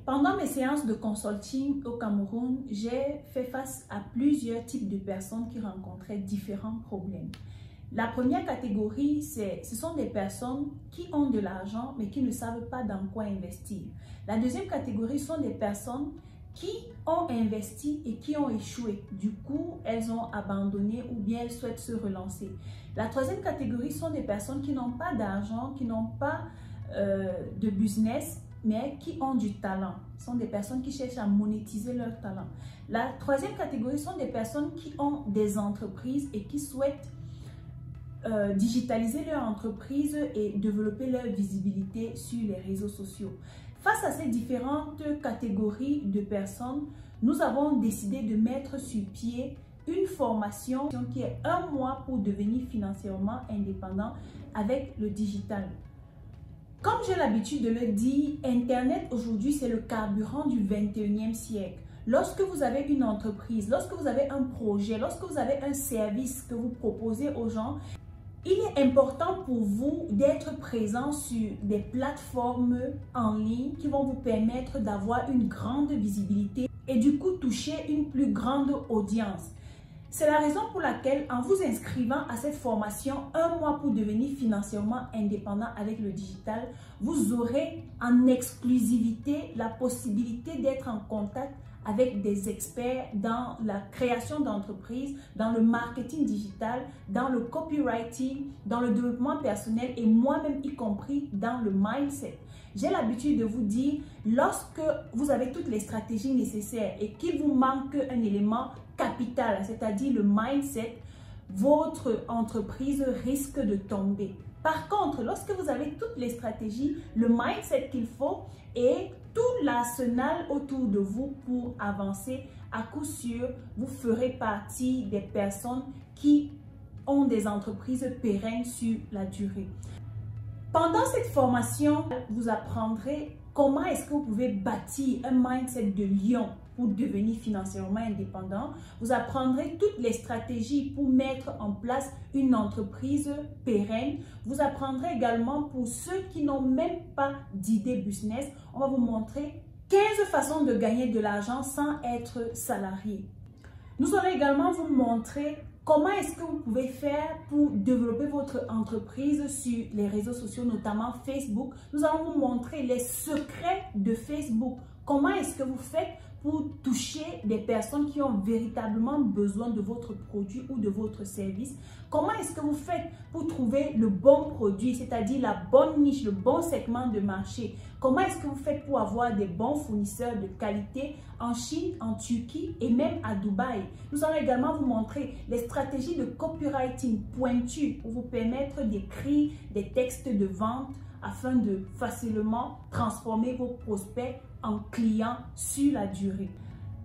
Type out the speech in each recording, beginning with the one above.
Pendant mes séances de consulting au Cameroun, j'ai fait face à plusieurs types de personnes qui rencontraient différents problèmes. La première catégorie, ce sont des personnes qui ont de l'argent mais qui ne savent pas dans quoi investir. La deuxième catégorie sont des personnes qui ont investi et qui ont échoué. Du coup, elles ont abandonné ou bien elles souhaitent se relancer. La troisième catégorie sont des personnes qui n'ont pas d'argent, qui n'ont pas de business, mais qui ont du talent. Ce sont des personnes qui cherchent à monétiser leur talent. La troisième catégorie sont des personnes qui ont des entreprises et qui souhaitent digitaliser leur entreprise et développer leur visibilité sur les réseaux sociaux. Face à ces différentes catégories de personnes, nous avons décidé de mettre sur pied une formation qui est 1 mois pour devenir financièrement indépendant avec le digital. Comme j'ai l'habitude de le dire, Internet aujourd'hui c'est le carburant du 21e siècle. Lorsque vous avez une entreprise, lorsque vous avez un projet, lorsque vous avez un service que vous proposez aux gens, il est important pour vous d'être présent sur des plateformes en ligne qui vont vous permettre d'avoir une grande visibilité et du coup toucher une plus grande audience. C'est la raison pour laquelle, en vous inscrivant à cette formation 1 mois pour devenir financièrement indépendant avec le digital, vous aurez en exclusivité la possibilité d'être en contact avec des experts dans la création d'entreprises, dans le marketing digital, dans le copywriting, dans le développement personnel et moi-même y compris dans le mindset. J'ai l'habitude de vous dire, lorsque vous avez toutes les stratégies nécessaires et qu'il vous manque un élément capital, c'est-à-dire le mindset, votre entreprise risque de tomber. Par contre, lorsque vous avez toutes les stratégies, le mindset qu'il faut et tout l'arsenal autour de vous pour avancer, à coup sûr, vous ferez partie des personnes qui ont des entreprises pérennes sur la durée. Pendant cette formation, vous apprendrez comment est-ce que vous pouvez bâtir un mindset de lion pour devenir financièrement indépendant. Vous apprendrez toutes les stratégies pour mettre en place une entreprise pérenne. Vous apprendrez également pour ceux qui n'ont même pas d'idée business. On va vous montrer 15 façons de gagner de l'argent sans être salarié. Nous allons également vous montrer comment est-ce que vous pouvez faire pour développer votre entreprise sur les réseaux sociaux, notamment Facebook. Nous allons vous montrer les secrets de Facebook. Comment est-ce que vous faites pour toucher des personnes qui ont véritablement besoin de votre produit ou de votre service? Comment est-ce que vous faites pour trouver le bon produit, c'est-à-dire la bonne niche, le bon segment de marché? Comment est-ce que vous faites pour avoir des bons fournisseurs de qualité en Chine, en Turquie et même à Dubaï? Nous allons également vous montrer les stratégies de copywriting pointues pour vous permettre d'écrire des textes de vente afin de facilement transformer vos prospects en clients sur la durée.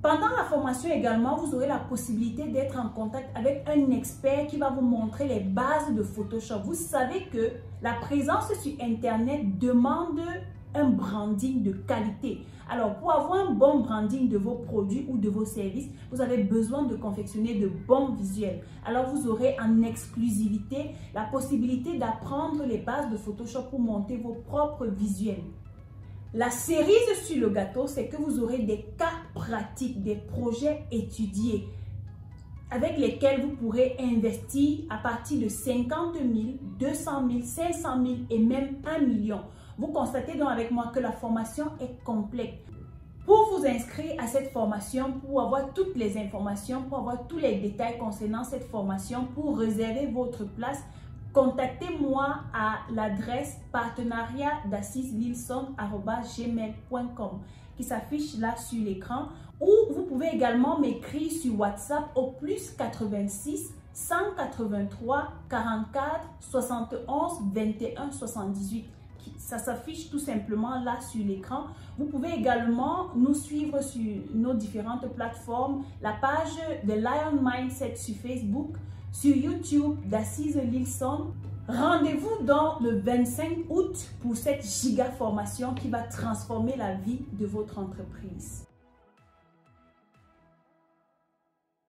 Pendant la formation également, vous aurez la possibilité d'être en contact avec un expert qui va vous montrer les bases de Photoshop. Vous savez que la présence sur Internet demande un branding de qualité. Alors, pour avoir un bon branding de vos produits ou de vos services, vous avez besoin de confectionner de bons visuels. Alors, vous aurez en exclusivité la possibilité d'apprendre les bases de Photoshop pour monter vos propres visuels. La cerise sur le gâteau, c'est que vous aurez des cas pratiques, des projets étudiés avec lesquels vous pourrez investir à partir de 50 000, 200 000, 500 000 et même 1 million. Vous constatez donc avec moi que la formation est complète. Pour vous inscrire à cette formation, pour avoir toutes les informations, pour avoir tous les détails concernant cette formation, pour réserver votre place, contactez-moi à l'adresse partenariat.dassiselilson@gmail.com qui s'affiche là sur l'écran, ou vous pouvez également m'écrire sur WhatsApp au +86 183 44 71 21 78. Ça s'affiche tout simplement là sur l'écran. Vous pouvez également nous suivre sur nos différentes plateformes, la page de Lion Mindset sur Facebook, sur YouTube d'Assise Lilson. Rendez-vous dans le 25 août pour cette giga formation qui va transformer la vie de votre entreprise.